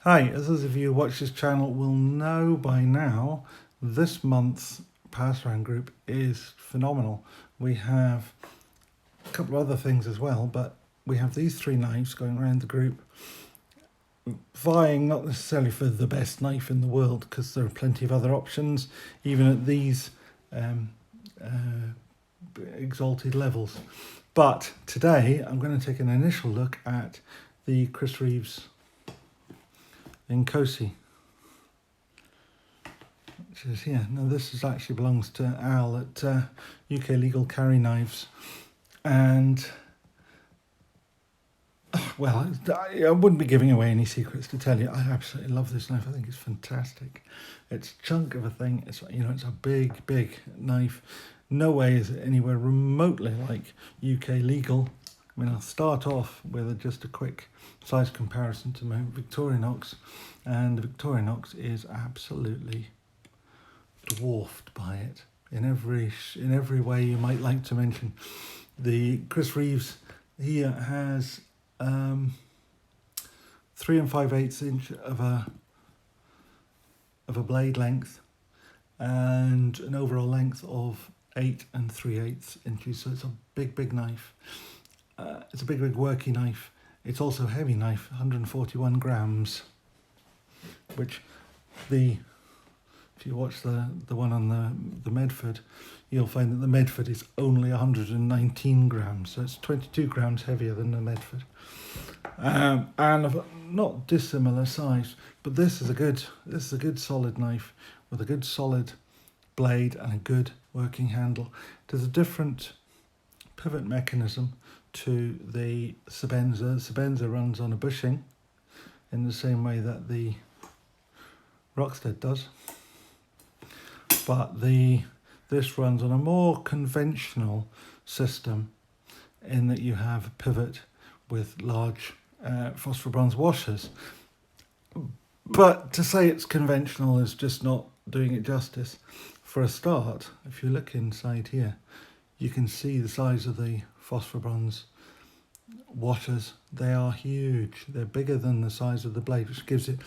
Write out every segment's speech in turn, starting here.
Hi, as those of you who watch this channel will know by now, this month's pass round group is phenomenal. We have a couple of other things as well, but we have these three knives going around the group, vying not necessarily for the best knife in the world, because there are plenty of other options, even at these exalted levels. But today I'm going to take an initial look at the Chris Reeves Inkosi, which is here. Now this actually belongs to Al at UK Legal Carry Knives, and well, I wouldn't be giving away any secrets to tell you. I absolutely love this knife. I think it's fantastic. It's a chunk of a thing. It's it's a big knife. No way is it anywhere remotely like UK Legal. I mean, I'll start off with just a quick size comparison to my Victorinox, and the Victorinox is absolutely dwarfed by it in every way you might like to mention. The Chris Reeves here has 3 5/8 inch of a blade length and an overall length of 8 3/8 inches. So it's a big knife. It's a big working knife. It's also a heavy knife, 141 grams, which if you watch the one on the Medford, you'll find that the Medford is only 119 grams, so it's 22 grams heavier than the Medford, and of not dissimilar size. But this is a good solid knife with a good solid blade and a good working handle. There's a different pivot mechanism to the Sebenza. Sebenza runs on a bushing in the same way that the Rockstead does, but this runs on a more conventional system in that you have a pivot with large phosphor bronze washers. But to say it's conventional is just not doing it justice. For a start, if you look inside here, you can see the size of the phosphor bronze washers. They are huge. They're bigger than the size of the blade, which gives it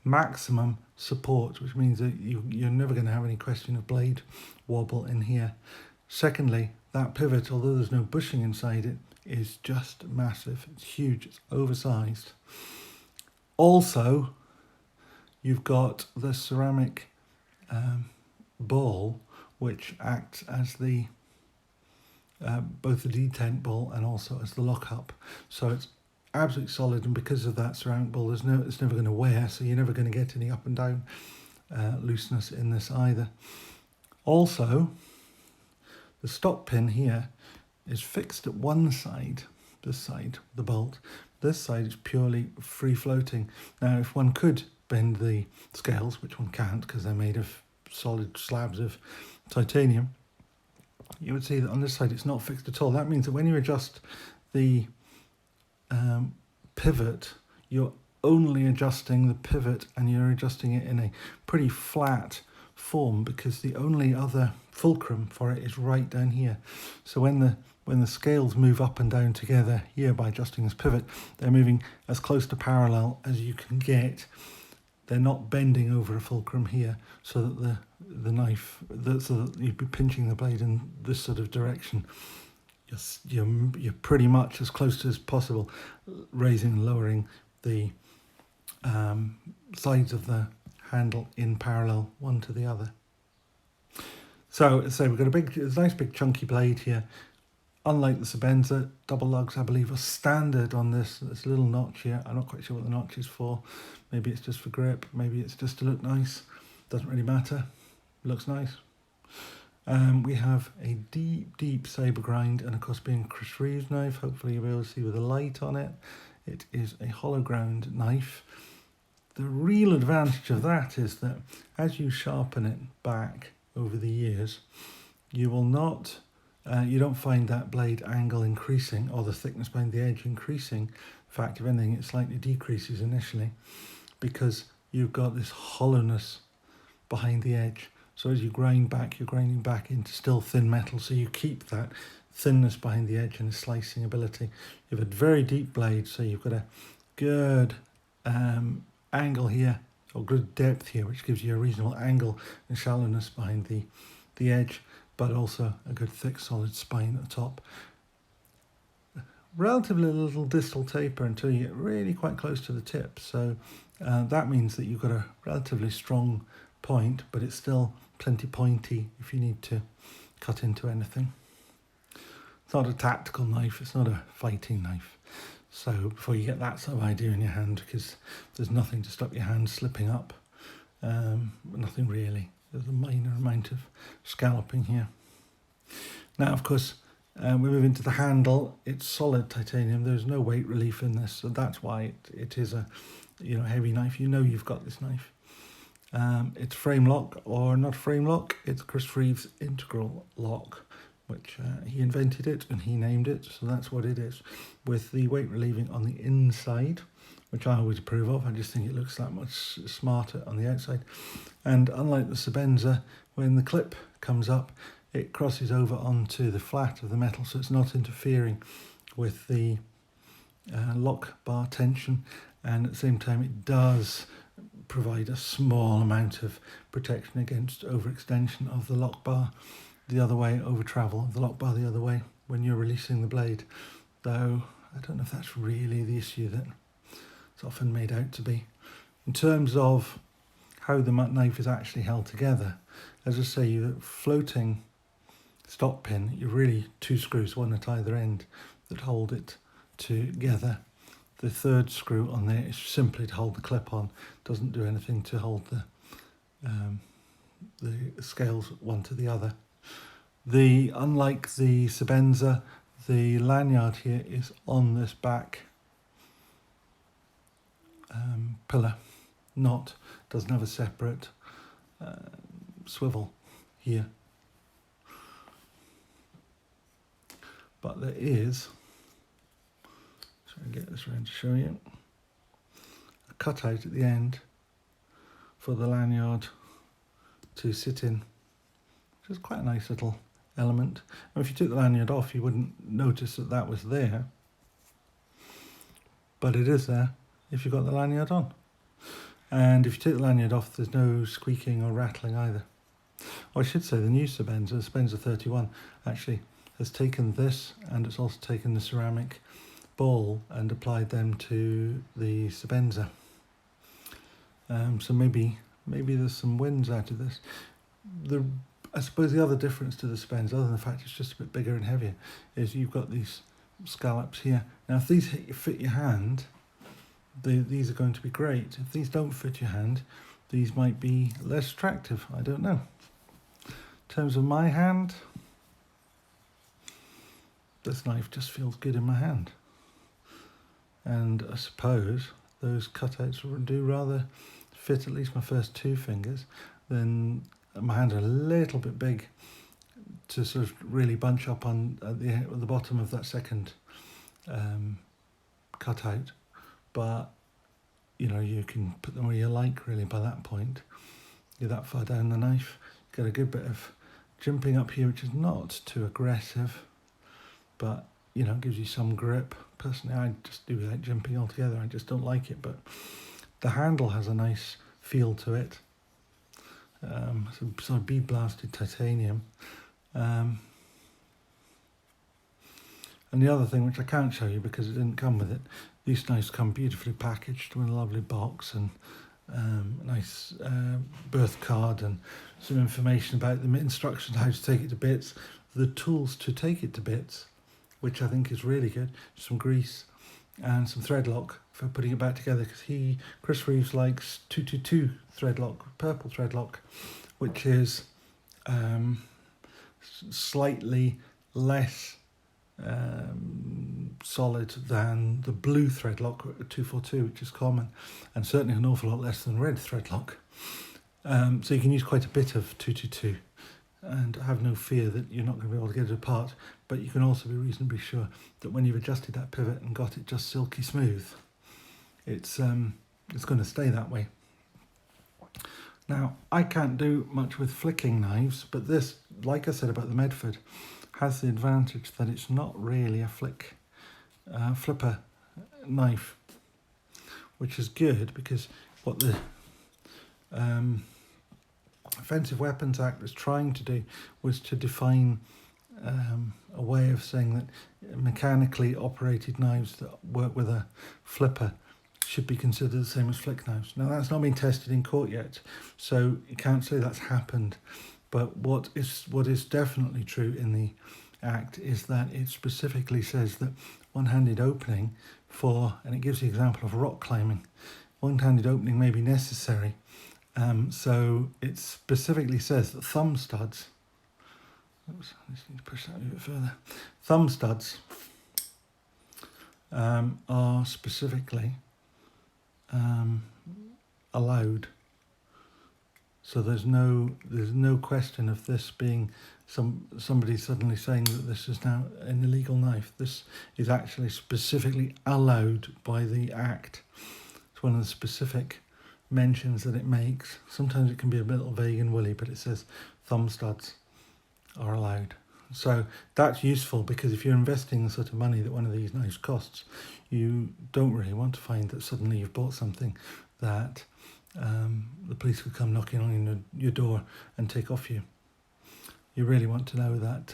maximum support, which means that you're never going to have any question of blade wobble in here. Secondly, that pivot, although there's no bushing inside it, is just massive. It's huge. It's oversized. Also, you've got the ceramic ball, which acts as the both the detent ball and also as the lockup. So it's absolutely solid, and because of that ceramic ball, it's never going to wear, so you're never going to get any up and down looseness in this either. Also, the stop pin here is fixed at one side, this side, the bolt. This side is purely free floating. Now, if one could bend the scales, which one can't because they're made of solid slabs of titanium, you would see that on this side it's not fixed at all. That means that when you adjust the pivot, you're only adjusting the pivot, and you're adjusting it in a pretty flat form, because the only other fulcrum for it is right down here. So when the scales move up and down together here by adjusting this pivot, they're moving as close to parallel as you can get. They're not bending over a fulcrum here, so that the knife, so that you'd be pinching the blade in this sort of direction. You're pretty much as close as possible, raising and lowering the sides of the handle in parallel, one to the other. So we've got a nice big chunky blade here. Unlike the Sebenza, double lugs, I believe, are standard on this little notch here. I'm not quite sure what the notch is for. Maybe it's just for grip. Maybe it's just to look nice. Doesn't really matter. Looks nice. We have a deep sabre grind, and of course, being a Chris Reeves knife, hopefully you'll be able to see with a light on it, it is a hollow ground knife. The real advantage of that is that as you sharpen it back over the years, you will not, you don't find that blade angle increasing or the thickness behind the edge increasing. In fact, if anything, it slightly decreases initially, because you've got this hollowness behind the edge. So as you grind back, you're grinding back into still thin metal, so you keep that thinness behind the edge and a slicing ability. You've a very deep blade, so you've got a good angle here, or good depth here, which gives you a reasonable angle and shallowness behind the edge, but also a good thick solid spine at the top. Relatively little distal taper until you get really quite close to the tip, so that means that you've got a relatively strong point, but it's still plenty pointy if you need to cut into anything. It's not a tactical knife, it's not a fighting knife. So before you get that sort of idea in your hand, because there's nothing to stop your hand slipping up, nothing really. There's a minor amount of scalloping here. Now, of course, we move into the handle. It's solid titanium. There's no weight relief in this, so that's why it is a heavy knife. You know you've got this knife. It's frame lock, or not frame lock. It's Chris Reeve's integral lock, which he invented it and he named it, so that's what it is, with the weight relieving on the inside, which I always approve of. I just think it looks that much smarter on the outside. And unlike the Sebenza, when the clip comes up, it crosses over onto the flat of the metal, so it's not interfering with the lock bar tension, and at the same time it does provide a small amount of protection against overextension of the lock bar the other way, over travel of the lock bar the other way when you're releasing the blade. Though I don't know if that's really the issue that it's often made out to be. In terms of how the knife is actually held together, as I say, you're floating stop pin, you've really two screws, one at either end, that hold it together. The third screw on there is simply to hold the clip on, doesn't do anything to hold the scales one to the other. Unlike the Sebenza, the lanyard here is on this back pillar, doesn't have a separate swivel here. But there is, try and get this around to show you, a cutout at the end for the lanyard to sit in, which is quite a nice little element. And if you took the lanyard off, you wouldn't notice that that was there, but it is there if you've got the lanyard on. And if you take the lanyard off, there's no squeaking or rattling either. Or I should say the new Sebenza, Sebenza 31, actually has taken this, and it's also taken the ceramic ball and applied them to the Sebenza. So maybe there's some wins out of this. I suppose the other difference to the Sebenza, other than the fact it's just a bit bigger and heavier, is you've got these scallops here. Now if these fit your hand, these are going to be great. If these don't fit your hand, these might be less attractive. I don't know. In terms of my hand, this knife just feels good in my hand. And I suppose those cutouts do rather fit at least my first two fingers. Then my hands are a little bit big to sort of really bunch up on at the bottom of that second cutout. But you can put them where you like really by that point. You're that far down the knife. Get a good bit of jimping up here, which is not too aggressive, but gives you some grip. Personally, I just do without jimping altogether. I just don't like it, but the handle has a nice feel to it. Some sort of bead blasted titanium. And the other thing, which I can't show you because it didn't come with it, these knives come beautifully packaged with a lovely box and a nice birth card and some information about the instructions how to take it to bits, the tools to take it to bits, which I think is really good. Some grease and some thread lock for putting it back together, because Chris Reeves likes 222 thread lock, purple thread lock, which is slightly less solid than the blue thread lock 242, which is common, and certainly an awful lot less than red thread lock. So you can use quite a bit of 222 and have no fear that you're not going to be able to get it apart, but you can also be reasonably sure that when you've adjusted that pivot and got it just silky smooth, it's going to stay that way. Now, I can't do much with flicking knives, but this, like I said about the Medford, has the advantage that it's not really a flipper knife, which is good because what the Offensive Weapons Act was trying to do was to define a way of saying that mechanically operated knives that work with a flipper should be considered the same as flick knives. Now that's not been tested in court yet, so you can't say that's happened. But what is definitely true in the Act is that it specifically says that one-handed opening and it gives the example of rock climbing, one-handed opening may be necessary. So it specifically says that thumb studs, oops, I just need to push that a bit further, thumb studs are specifically allowed. So there's no question of this being somebody suddenly saying that this is now an illegal knife. This is actually specifically allowed by the Act. It's one of the specific mentions that it makes. Sometimes it can be a little vague and woolly, but it says thumb studs are allowed. So that's useful, because if you're investing the sort of money that one of these knives costs, you don't really want to find that suddenly you've bought something that the police could come knocking on your door and take off you. You really want to know that,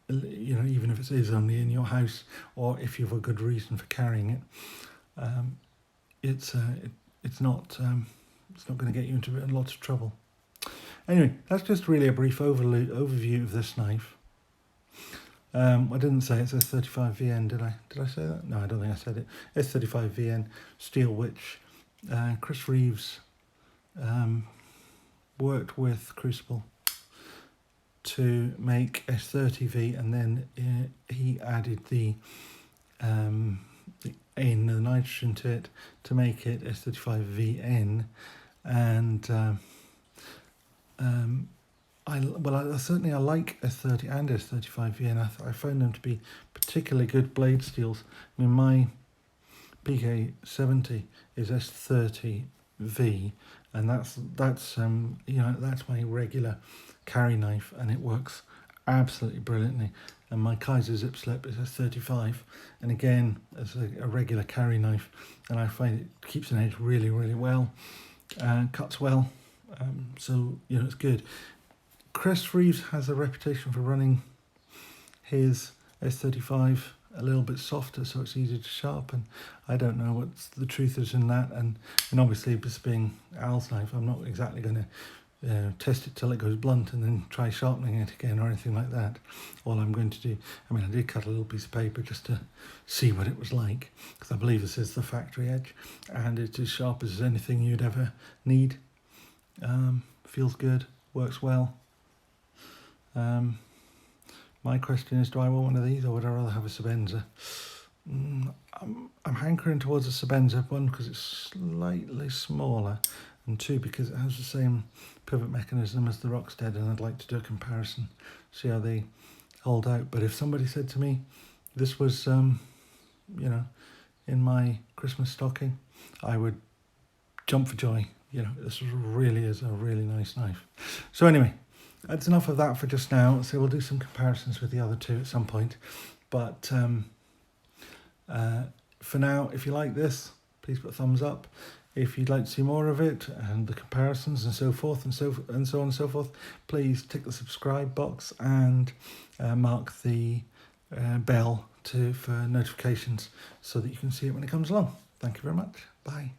even if it is only in your house, or if you have a good reason for carrying it, it's not going to get you into a lot of trouble. Anyway, that's just really a brief overview of this knife. I didn't say it says 35VN, did I? Did I say that? No, I don't think I said it. It's 35VN steel, which Chris Reeves worked with Crucible to make S30V, and then he added the nitrogen to it to make it S35VN, and I like S30 and S35VN. I found them to be particularly good blade steels. I mean, my PK70 is S30V, and that's my regular carry knife, and it works absolutely brilliantly. And my Kaiser Zip Slip is S35, and again, as a regular carry knife, and I find it keeps an edge really, really well, and cuts well. So it's good. Chris Reeves has a reputation for running his S35 a little bit softer, so it's easier to sharpen. I don't know what the truth is in that, and obviously, this being Al's knife, I'm not exactly going to test it till it goes blunt and then try sharpening it again or anything like that. All I'm going to do, I did cut a little piece of paper just to see what it was like, because I believe this is the factory edge, and it's as sharp as anything you'd ever need. Feels good, works well. My question is, do I want one of these, or would I rather have a Sebenza? I'm hankering towards a Sebenza, one, because it's slightly smaller, and two, because it has the same pivot mechanism as the Rockstead, and I'd like to do a comparison, see how they hold out. But if somebody said to me this was in my Christmas stocking, I would jump for joy. This really is a really nice knife. So anyway, that's enough of that for just now. So we'll do some comparisons with the other two at some point. But for now, if you like this, please put a thumbs up. If you'd like to see more of it and the comparisons and so forth and so on and so forth, please tick the subscribe box and mark the bell for notifications, so that you can see it when it comes along. Thank you very much. Bye.